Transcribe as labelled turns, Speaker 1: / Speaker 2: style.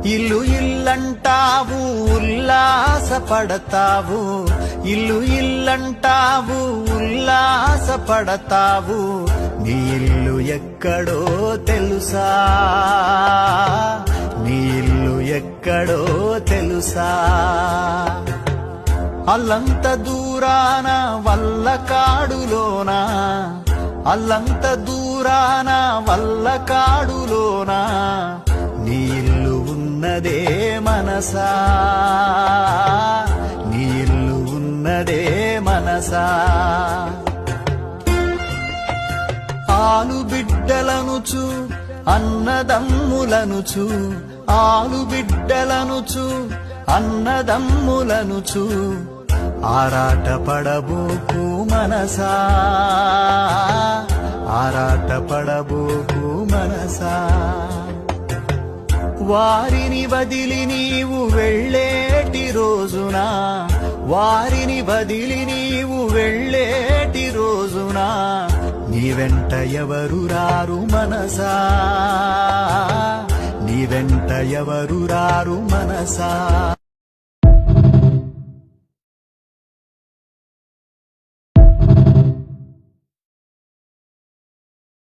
Speaker 1: ఇల్లు ఇల్లంటావు ఉల్లాసపడతావు, ఇల్లు ఇల్లంటావు ఉల్లాసపడతావు, నీ ఇల్లు ఎక్కడో తెలుసా, నీ ఇల్లు ఎక్కడో తెలుసా. అల్లంత దూరాన వల్లకాడులోనా, అల్లంత దూరాన వల్లకాడులోనా, నీ ఇల్లు ఉన్నదే మనసా, నీ ఇల్లు ఉన్నదే మనసా. ఆలు బిడ్డలనుచు అన్నదమ్ములనుచు, ఆలు బిడ్డలనుచు అన్నదమ్ములనుచు, ఆరాట పడబోకు మనసా, ఆరాట పడబోకు మనసా. వారిని వదిలి నీవు వెళ్ళేటి రోజున, వారిని వదిలి నీవు వెళ్ళేటి రోజున, నీ వెంట ఎవరు రారు మనసా, నీ వెంట ఎవరు రారు మనసా.